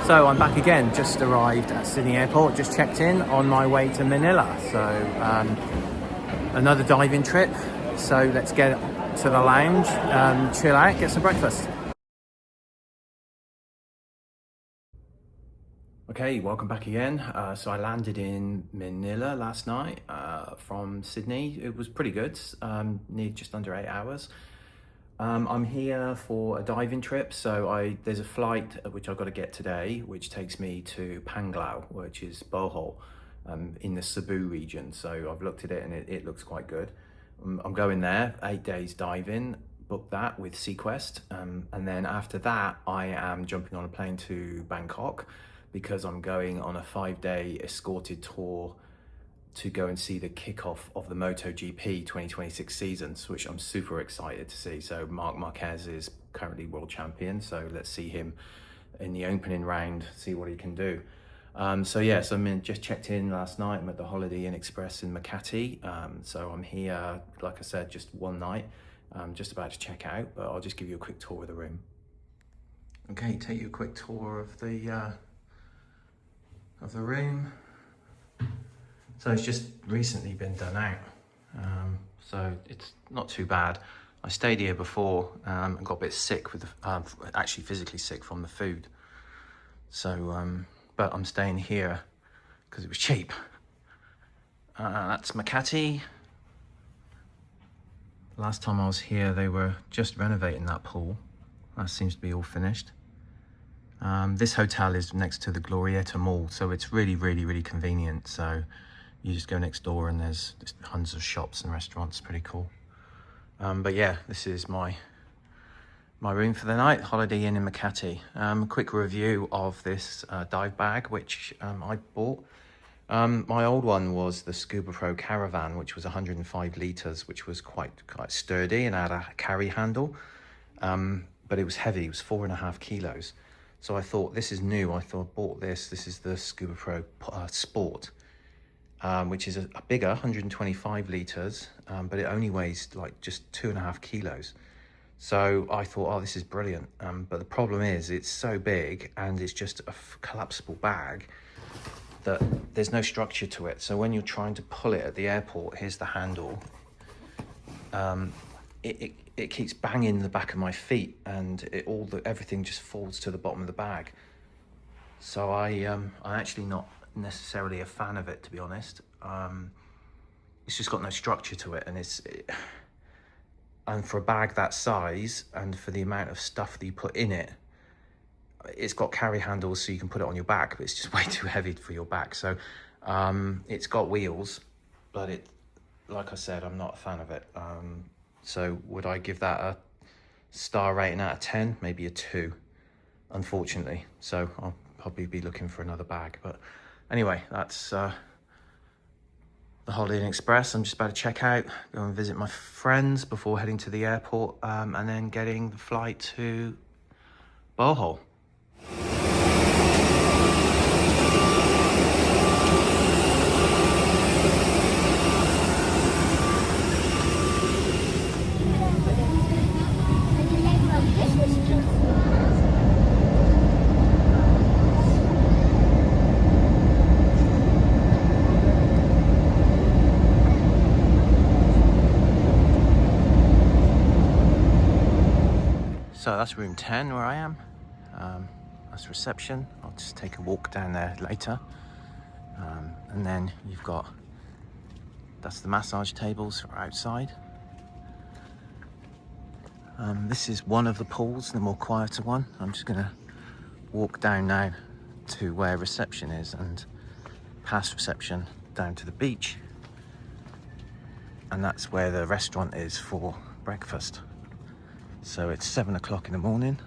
So I'm back again, just arrived at Sydney Airport, just checked in on my way to Manila. So another diving trip. So let's get to the lounge, chill out, get some breakfast. Okay, welcome back again. So I landed in Manila last night from Sydney. It was pretty good, near just under 8 hours. I'm here for a diving trip, so there's a flight which I've got to get today, which takes me to Panglao, which is Bohol, in the Cebu region. So I've looked at it and it looks quite good. I'm going there, 8 days diving, booked that with SeaQuest, and then after that I am jumping on a plane to Bangkok because I'm going on a 5-day escorted tour to go and see the kickoff of the MotoGP 2026 seasons, which I'm super excited to see. So Marc Marquez is currently world champion, so let's see him in the opening round, see what he can do. So I'm just checked in last night. I'm at the Holiday Inn Express in Makati. So I'm here, like I said, just one night. Just about to check out, but I'll just give you a quick tour of the room. Okay, take you a quick tour of the room. So it's just recently been done out, so it's not too bad. I stayed here before and got a bit sick with actually physically sick from the food. So, but I'm staying here because it was cheap. That's Makati. Last time I was here, they were just renovating that pool. That seems to be all finished. This hotel is next to the Glorieta Mall, so it's really convenient. So you just go next door and there's just hundreds of shops and restaurants. Pretty cool. But yeah, this is my room for the night, Holiday Inn in Makati. A quick review of this dive bag, which I bought. My old one was the ScubaPro Caravan, which was 105 litres, which was quite sturdy and had a carry handle. But it was heavy, it was 4.5 kilos. So I thought, this is new. I thought I bought this. This is the ScubaPro Sport, which is a bigger, 125 litres, but it only weighs like just 2.5 kilos. So I thought, oh, this is brilliant. But the problem is it's so big and it's just a collapsible bag that there's no structure to it. So when you're trying to pull it at the airport, here's the handle. It keeps banging the back of my feet and everything just falls to the bottom of the bag. So I'm actually not necessarily a fan of it, to be honest. It's just got no structure to it, and for a bag that size and for the amount of stuff that you put in it, it's got carry handles so you can put it on your back, but it's just way too heavy for your back. So it's got wheels, but like I said, I'm not a fan of it. So would I give that a star rating out of 10? Maybe a 2, unfortunately. So I'll probably be looking for another bag. But anyway, that's the Holiday Inn Express. I'm just about to check out, go and visit my friends before heading to the airport, and then getting the flight to Bohol. So that's room 10 where I am. That's reception. I'll just take a walk down there later. And then that's the massage tables are outside. This is one of the pools, the more quieter one. I'm just gonna walk down now to where reception is and past reception down to the beach. And that's where the restaurant is for breakfast. So it's 7 o'clock in the morning.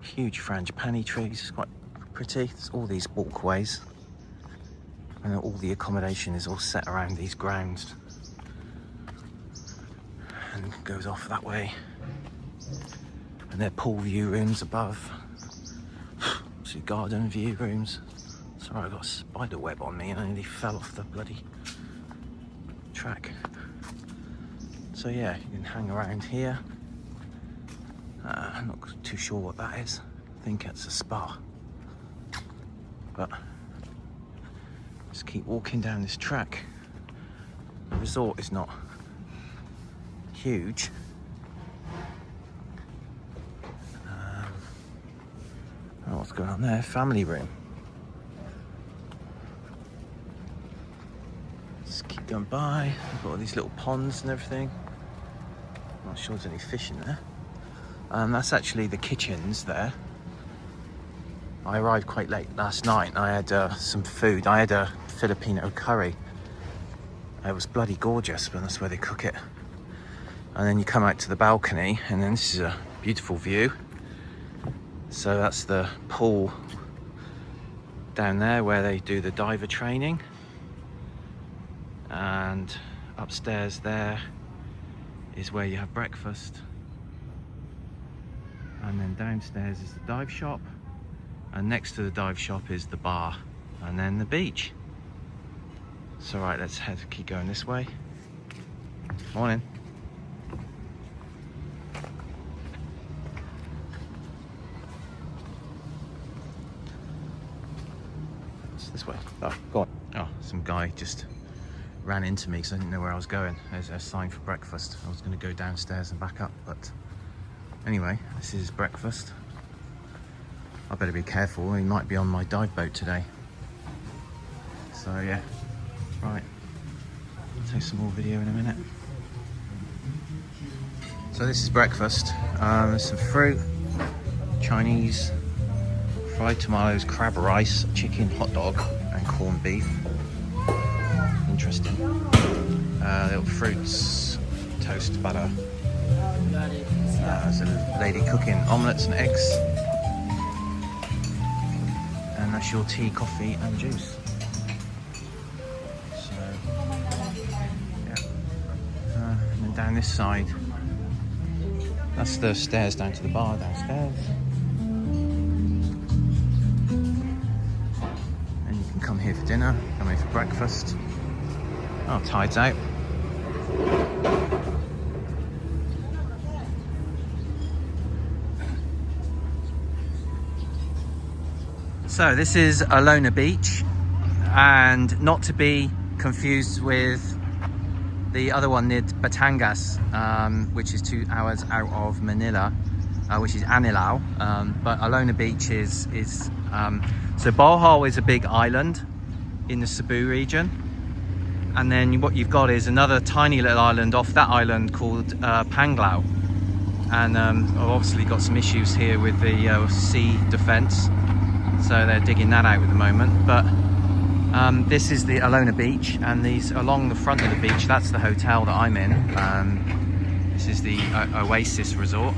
Huge frangipani trees, it's quite pretty. There's all these walkways, and all the accommodation is all set around these grounds and goes off that way. And they're pool view rooms above. See garden view rooms. Sorry, I got a spider web on me and I nearly fell off the bloody track. So yeah, you can hang around here. I'm not too sure what that is. I think it's a spa. but just keep walking down this track. The resort is not huge. Oh, what's going on there? Family room. Just keep going by. We've got all these little ponds and everything. Not sure there's any fish in there. That's actually the kitchens there. I arrived quite late last night and I had some food. I had a Filipino curry. It was bloody gorgeous, but that's where they cook it. And then you come out to the balcony and then this is a beautiful view. So that's the pool down there where they do the diver training. And upstairs there is where you have breakfast. And then downstairs is the dive shop. And next to the dive shop is the bar. And then the beach. So right, let's keep going this way. Morning. It's this way. Oh, go on. Oh, some guy just ran into me because I didn't know where I was going. There's a sign for breakfast. I was going to go downstairs and back up, but anyway, this is breakfast. I better be careful, he might be on my dive boat today. So yeah, right, I'll take some more video in a minute. So this is breakfast. There's some fruit, Chinese, fried tomatoes, crab rice, chicken, hot dog and corned beef. Interesting. Little fruits, toast, butter. There's a lady cooking omelettes and eggs. And that's your tea, coffee and juice. So, yeah. And then down this side, that's the stairs down to the bar downstairs. And you can come here for dinner, come here for breakfast. Oh, tide's out. So this is Alona Beach, and not to be confused with the other one near Batangas, which is 2 hours out of Manila, which is Panglao. But Alona Beach is so Bohol is a big island in the Cebu region. And then what you've got is another tiny little island off that island called Panglao. And I've obviously got some issues here with the sea defence, so they're digging that out at the moment. But this is the Alona Beach, and these along the front of the beach, that's the hotel that I'm in. This is the Oasis Resort.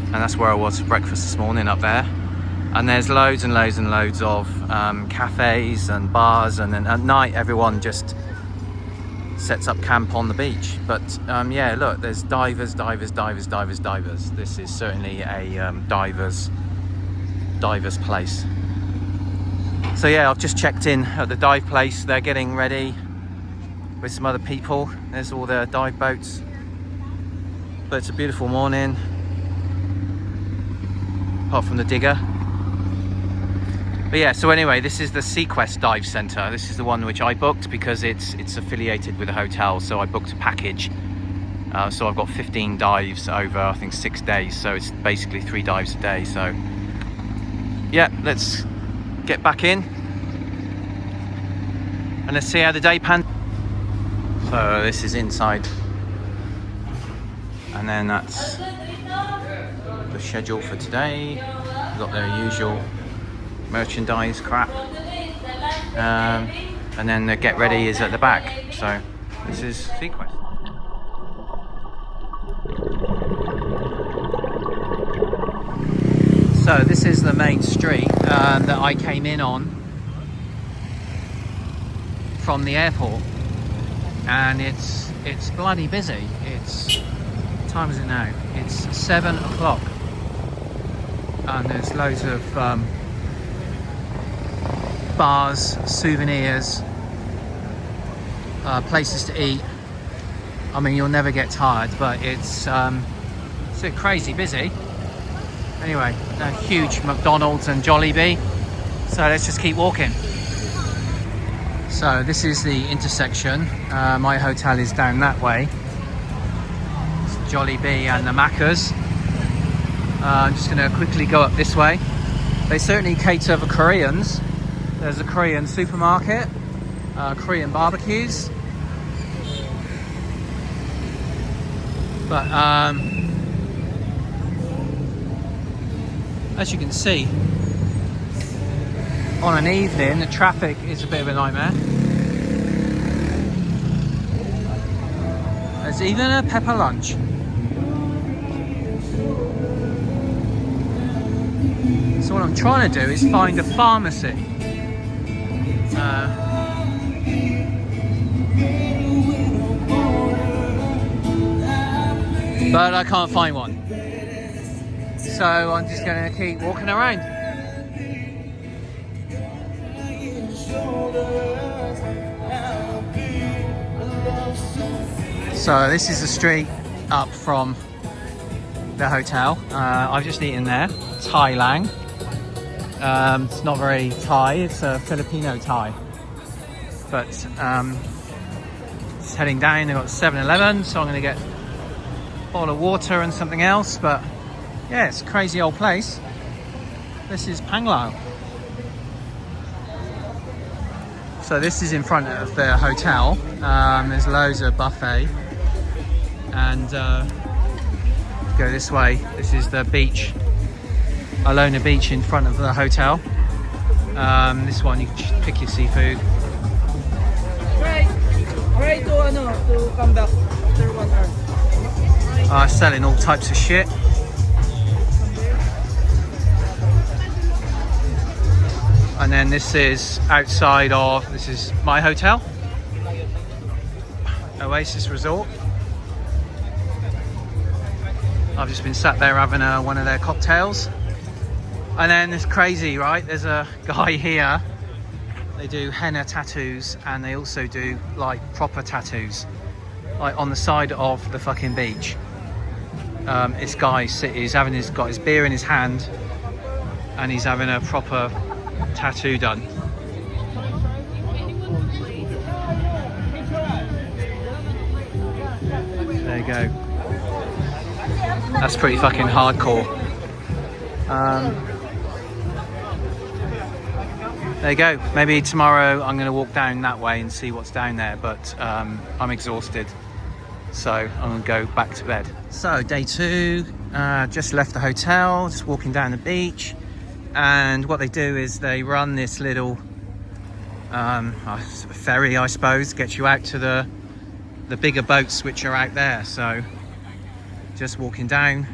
And that's where I was for breakfast this morning, up there. And there's loads and loads and loads of cafes and bars, and then at night everyone just sets up camp on the beach. But yeah, look, there's divers. This is certainly a divers place. So yeah, I've just checked in at the dive place. They're getting ready with some other people. There's all the dive boats. But it's a beautiful morning, apart from the digger. But yeah, so anyway, this is the SeaQuest Dive Centre. This is the one which I booked because it's affiliated with a hotel, so I booked a package. So I've got 15 dives over, I think, 6 days. So it's basically 3 dives a day. So yeah, let's get back in and let's see how the day pans. So this is inside, and then that's the schedule for today. We've got their usual merchandise crap, and then the get ready is at the back. So this is SeaQuest. So this is the main street that I came in on from the airport, and it's bloody busy. What time is it now? It's 7 o'clock, and there's loads of bars, souvenirs, places to eat. I mean, you'll never get tired, but it's crazy busy. Anyway, a huge McDonald's and Jollibee. So let's just keep walking. So this is the intersection. My hotel is down that way. It's Jollibee and the Macca's. I'm just going to quickly go up this way. They certainly cater for Koreans. There's a Korean supermarket, Korean barbecues. But as you can see, on an evening, the traffic is a bit of a nightmare. There's even a pepper lunch. So what I'm trying to do is find a pharmacy. But I can't find one. So I'm just going to keep walking around. So this is the street up from the hotel. I've just eaten there, Thai Lang. It's not very Thai, it's a Filipino Thai. But just heading down, they've got 7-Eleven, so I'm going to get a bottle of water and something else. But yeah, it's a crazy old place. This is Panglao. So this is in front of the hotel. There's loads of buffet. And go this way. This is the beach, Alona Beach, in front of the hotel. This one you can just pick your seafood. Try to come back after 1 hour. Selling all types of shit. And then this is outside of, this is my hotel, Oasis Resort. I've just been sat there having one of their cocktails. And then it's crazy, right? There's a guy here. They do henna tattoos and they also do like proper tattoos, like on the side of the fucking beach. This guy he's got his beer in his hand and he's having a proper tattoo done. There you go. That's pretty fucking hardcore. There you go. Maybe tomorrow I'm going to walk down that way and see what's down there, but I'm exhausted, so I'm going to go back to bed. So day 2, just left the hotel, just walking down the beach, and what they do is they run this little ferry, I suppose, gets you out to the bigger boats which are out there. So just walking down,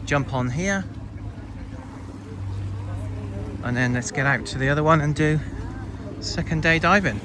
jump on here, and then let's get out to the other one and do second day diving.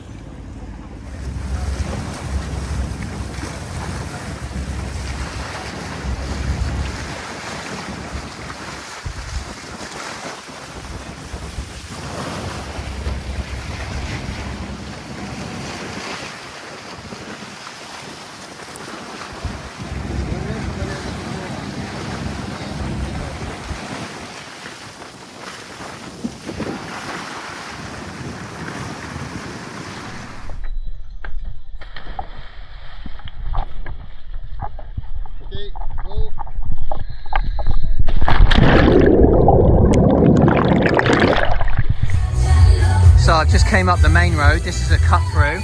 So I just came up the main road. This is a cut through,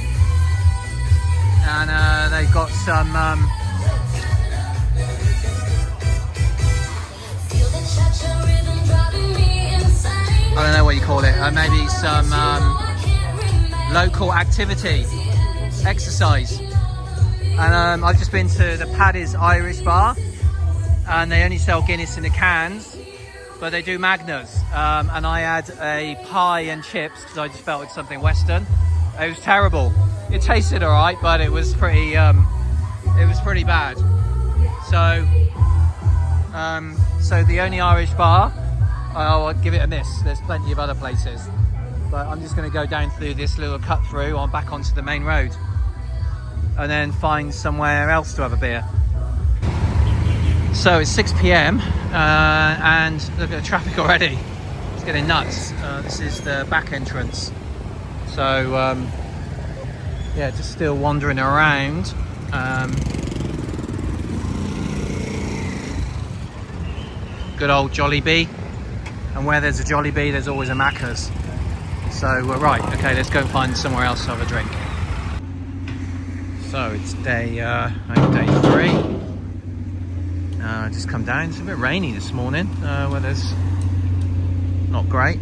and they've got some I don't know what you call it, maybe some local activity, exercise. And I've just been to the Paddy's Irish Bar, and they only sell Guinness in the cans, but they do Magners. And I had a pie and chips because I just felt it's something Western. It was terrible. It tasted all right, but it was pretty bad. So the only Irish bar, I'll give it a miss. There's plenty of other places, but I'm just going to go down through this little cut through on back onto the main road, and then find somewhere else to have a beer. So it's 6 p.m. And look at the traffic already. It's getting nuts. This is the back entrance. So yeah, just still wandering around. Good old Jollibee. And where there's a Jollibee, there's always a Macca's. So right, okay, let's go find somewhere else to have a drink. So it's day 3. Just come down. It's a bit rainy this morning. Weather's not great.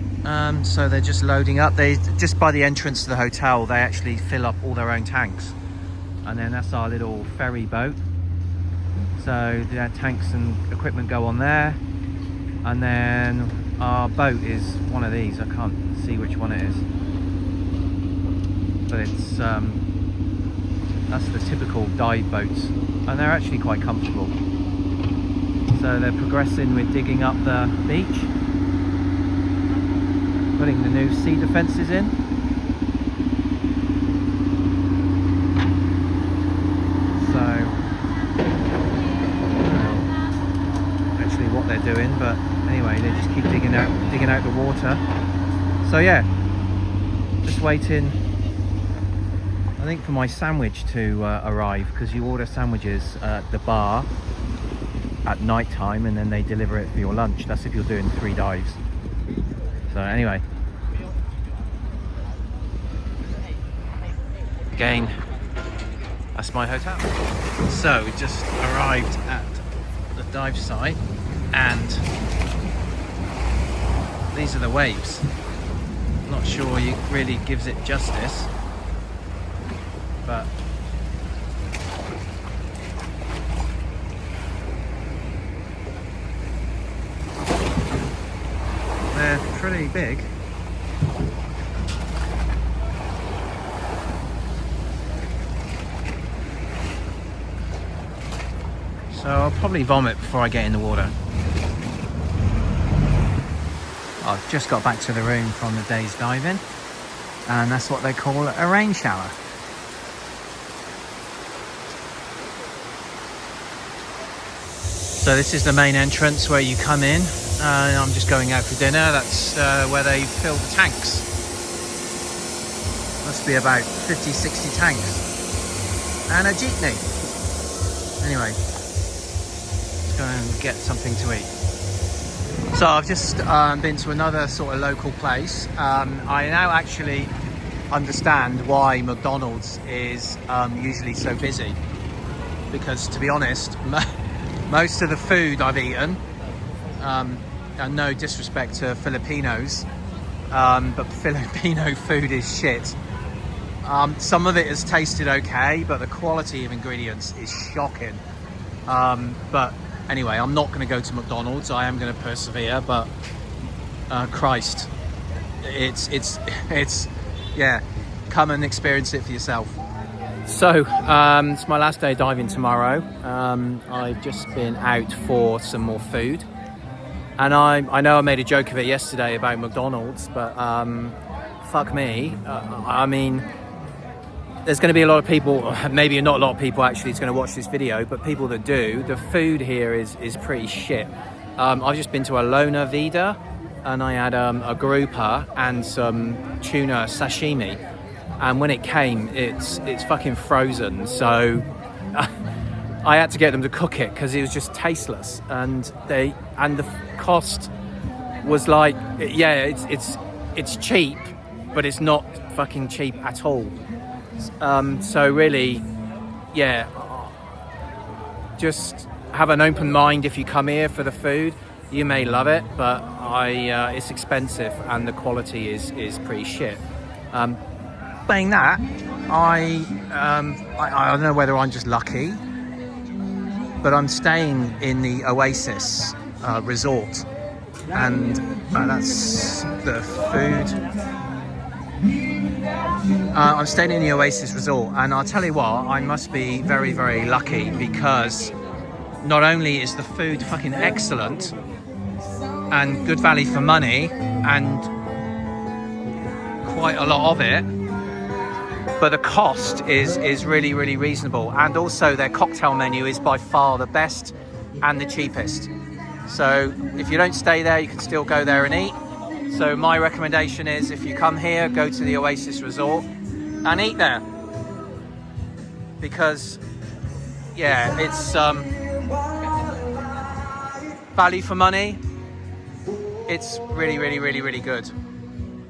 So they're just loading up. They just by the entrance to the hotel, they actually fill up all their own tanks, and then that's our little ferry boat. So their tanks and equipment go on there, and then our boat is one of these. I can't see which one it is, but it's that's the typical dive boats, and they're actually quite comfortable. So they're progressing with digging up the beach, putting the new sea defences in. So actually what they're doing, but anyway, they just keep digging out the water. So yeah, just waiting, I think, for my sandwich to arrive, because you order sandwiches at the bar at night time and then they deliver it for your lunch. That's if you're doing 3 dives. So anyway, again, that's my hotel. So we just arrived at the dive site, and these are the waves. Not sure it really gives it justice, but they're pretty big. So I'll probably vomit before I get in the water. I've just got back to the room from the day's diving, and that's what they call a rain shower. So this is the main entrance where you come in. I'm just going out for dinner. That's where they fill the tanks. Must be about 50-60 tanks. And a jeepney. Anyway, let's go and get something to eat. So I've just been to another sort of local place. I now actually understand why McDonald's is usually so busy. Because to be honest, most of the food I've eaten, and no disrespect to Filipinos, but Filipino food is shit. Some of it has tasted okay, but the quality of ingredients is shocking. But anyway, I'm not going to go to McDonald's. I am going to persevere, but Christ, it's yeah, come and experience it for yourself. So it's my last day diving tomorrow. I've just been out for some more food, and I know I made a joke of it yesterday about McDonald's, but fuck me. I mean, there's going to be a lot of people, maybe not a lot of people actually is going to watch this video, but people that do, the food here is pretty shit. I've just been to Alona Beach, and I had a grouper and some tuna sashimi, and when it came, it's fucking frozen. So I had to get them to cook it because it was just tasteless, and the cost was like, yeah, it's cheap, but it's not fucking cheap at all. So really, yeah, just have an open mind if you come here for the food. You may love it, but it's expensive and the quality is pretty shit. Saying that, I don't know whether I'm just lucky, but I'm staying in the Oasis Resort, and that's the food. I'm staying in the Oasis Resort, and I'll tell you what, I must be very, very lucky, because not only is the food fucking excellent and good value for money and quite a lot of it, but the cost is really, really reasonable, and also their cocktail menu is by far the best and the cheapest. So if you don't stay there, you can still go there and eat. So my recommendation is, if you come here, go to the Oasis Resort and eat there, because yeah, it's value for money. It's really good.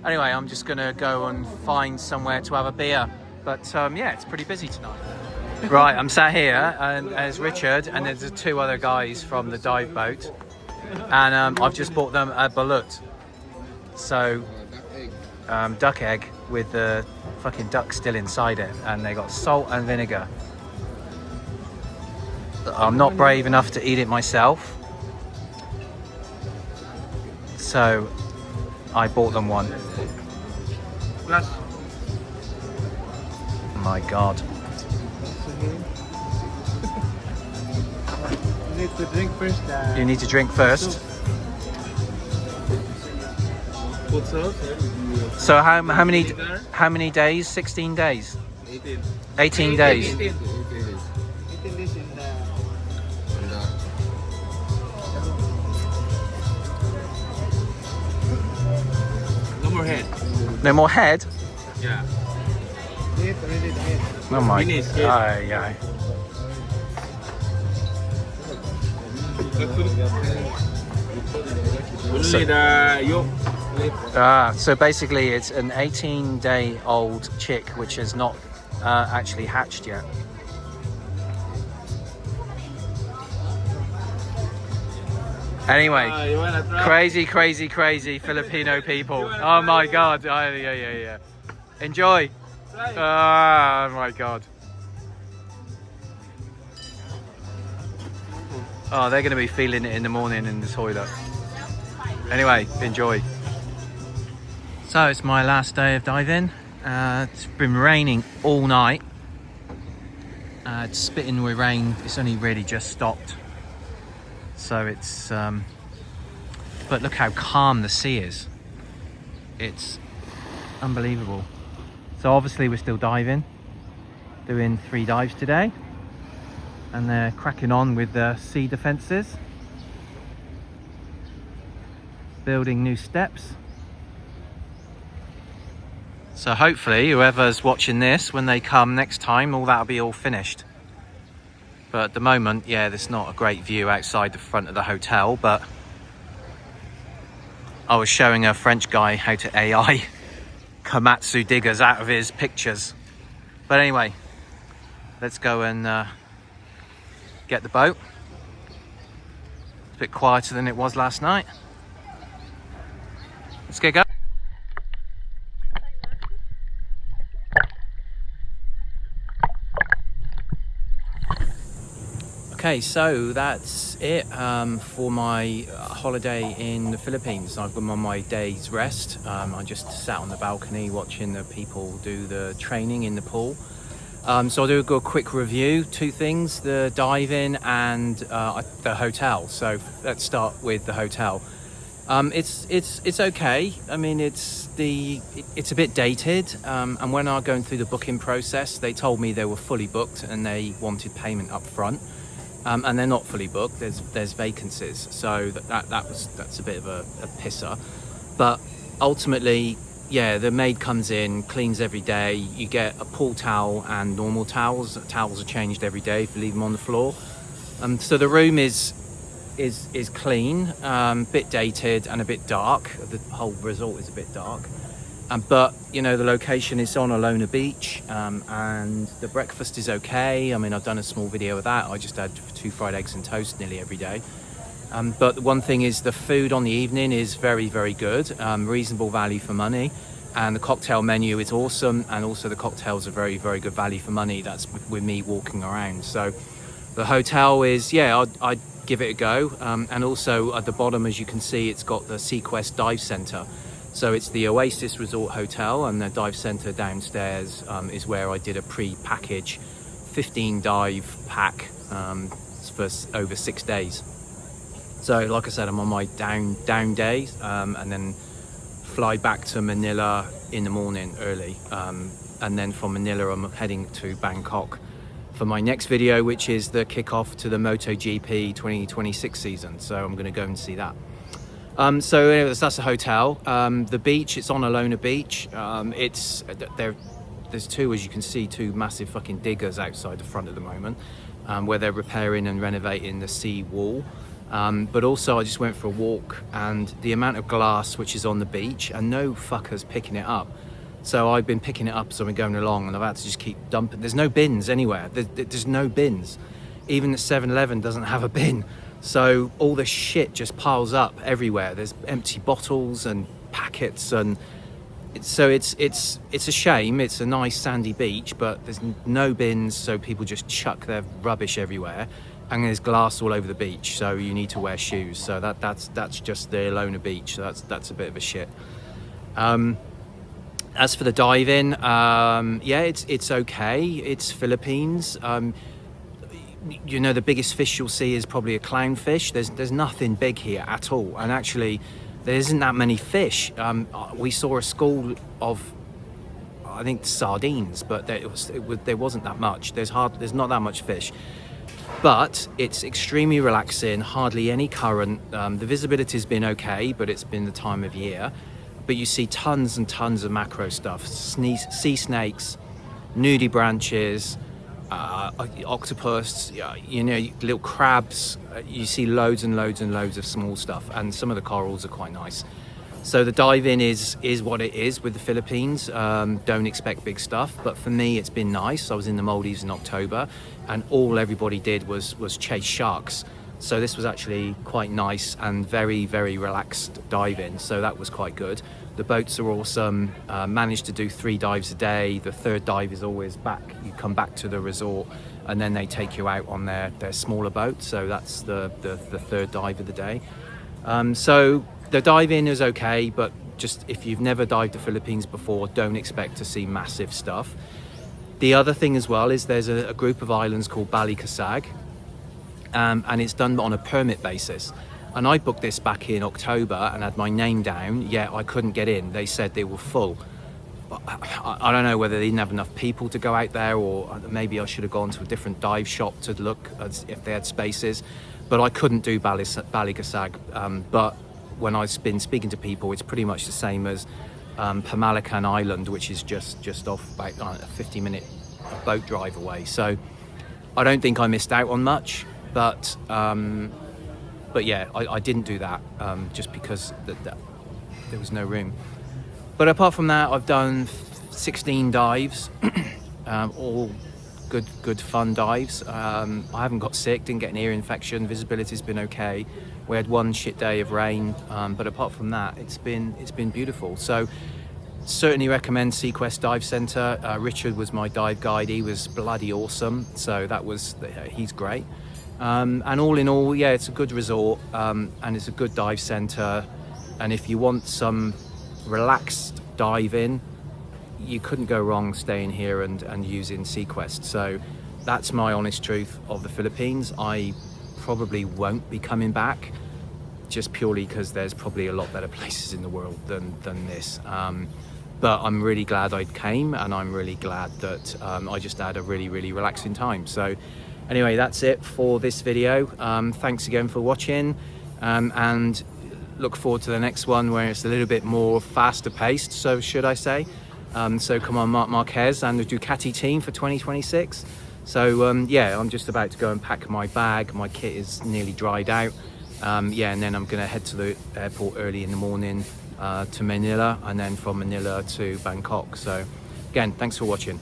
Anyway, I'm just gonna go and find somewhere to have a beer, but yeah, it's pretty busy tonight. Right, I'm sat here and there's Richard and there's 2 other guys from the dive boat, and I've just bought them a balut. So duck egg with the fucking duck still inside it, and they got salt and vinegar. I'm not brave enough to eat it myself, so I bought them one. My God. You need to drink first. You need to drink first. So how many days? 16 days? 18 days. 18 days in the... No more head. No more head? Yeah. Eat already the head. Oh my Finish, yes. Aye, aye. Only the yolk. So basically it's an 18-day-old chick which has not actually hatched yet. Anyway, You wanna try? crazy Filipino people. Oh my God. Yeah. Enjoy. Oh my God. Oh, they're going to be feeling it in the morning in the toilet. Anyway, enjoy. So it's my last day of diving. It's been raining all night. It's spitting with rain. It's only really just stopped. So it's, but look how calm the sea is. It's unbelievable. So obviously we're still diving, doing 3 dives today, and they're cracking on with the sea defences, building new steps. So hopefully whoever's watching this, when they come next time, all that'll be all finished. But at the moment, yeah, there's not a great view outside the front of the hotel, but I was showing a French guy how to AI Komatsu diggers out of his pictures. But anyway, let's go and get the boat. It's a bit quieter than it was last night. Let's get going. Okay, so that's it for my holiday in the Philippines. I've been on my day's rest. I just sat on the balcony watching the people do the training in the pool. So I'll do a quick review. 2 things: the diving and the hotel. So let's start with the hotel. It's okay. I mean, it's a bit dated. And when I was going through the booking process, they told me they were fully booked and they wanted payment up front. And they're not fully booked. There's vacancies, so that's a bit of a pisser. But ultimately, yeah, the maid comes in, cleans every day. You get a pool towel and normal towels. Towels are changed every day if you leave them on the floor. So the room is clean, bit dated and a bit dark. The whole resort is a bit dark. But you know, the location is on Alona Beach, and the breakfast is okay. I mean, I've done a small video of that. I just had 2 fried eggs and toast nearly every day. But the one thing is the food on the evening is very good, reasonable value for money, and the cocktail menu is awesome, and also the cocktails are very good value for money. That's with me walking around. So the hotel is, yeah, I'd give it a go. And also at the bottom, as you can see, it's got the SeaQuest Dive Centre. So it's the Oasis Resort Hotel, and the dive centre downstairs is where I did a pre-package 15 dive pack for over 6 days. So like I said, I'm on my down day, and then fly back to Manila in the morning early, and then from Manila I'm heading to Bangkok for my next video, which is the kickoff to the MotoGP 2026 season. So I'm going to go and see that. So anyways, that's a hotel. The beach, it's on Alona Beach. There's two, as you can see, two massive fucking diggers outside the front at the moment, where they're repairing and renovating the sea wall. But also I just went for a walk, and the amount of glass which is on the beach, and no fuckers picking it up. So I've been picking it up as I've been going along, and I've had to just keep dumping. There's no bins anywhere. There's no bins. Even the 7-Eleven doesn't have a bin. So all the shit just piles up everywhere. There's empty bottles and packets, and it's a shame. It's a nice sandy beach, but there's no bins, so people just chuck their rubbish everywhere, and there's glass all over the beach, so you need to wear shoes. So that's just the Alona Beach. So that's a bit of a shit. As for the diving, yeah, it's okay. It's Philippines. You know, the biggest fish you'll see is probably a clownfish. There's nothing big here at all, and actually there isn't that many fish. We saw a school of, I think, sardines, but there wasn't that much. There's not that much fish, but it's extremely relaxing. Hardly any current. The visibility's been okay, but it's been the time of year. But you see tons and tons of macro stuff: sea snakes, nudibranches, octopus, you know, little crabs. You see loads and loads and loads of small stuff, and some of the corals are quite nice. So the dive-in is what it is with the Philippines. Don't expect big stuff, but for me it's been nice. I was in the Maldives in October, and all everybody did was chase sharks. So this was actually quite nice and very, very relaxed dive-in, so that was quite good. The boats are awesome. Managed to do 3 dives a day. The third dive is always back. You come back to the resort, and then they take you out on their smaller boat. So that's the third dive of the day. So the dive-in is okay, but just if you've never dived the Philippines before, don't expect to see massive stuff. The other thing as well is there's a group of islands called Balikasag, and it's done on a permit basis. And I booked this back in October and had my name down, yet I couldn't get in. They said they were full. I don't know whether they didn't have enough people to go out there, or maybe I should have gone to a different dive shop to look if they had spaces. But I couldn't do Balikasag. But when I've been speaking to people, it's pretty much the same as Pamalacan Island, which is just off about a 50-minute boat drive away. So I don't think I missed out on much, but yeah, I didn't do that just because there was no room. But apart from that, I've done 16 dives, all good fun dives. I haven't got sick, didn't get an ear infection. Visibility's been okay. We had one shit day of rain, but apart from that, it's been beautiful. So certainly recommend SeaQuest Dive Centre. Richard was my dive guide. He was bloody awesome. So he's great. And all in all, yeah, it's a good resort, and it's a good dive centre. And if you want some relaxed diving, you couldn't go wrong staying here and using SeaQuest. So that's my honest truth of the Philippines. I probably won't be coming back, just purely because there's probably a lot better places in the world than this. But I'm really glad I came, and I'm really glad that I just had a really, really relaxing time. So anyway, that's it for this video. Thanks again for watching, and look forward to the next one where it's a little bit more faster paced, so should I say. So come on, Marc Marquez and the Ducati team for 2026. So yeah, I'm just about to go and pack my bag. My kit is nearly dried out. Yeah, and then I'm gonna head to the airport early in the morning to Manila, and then from Manila to Bangkok. So again, thanks for watching.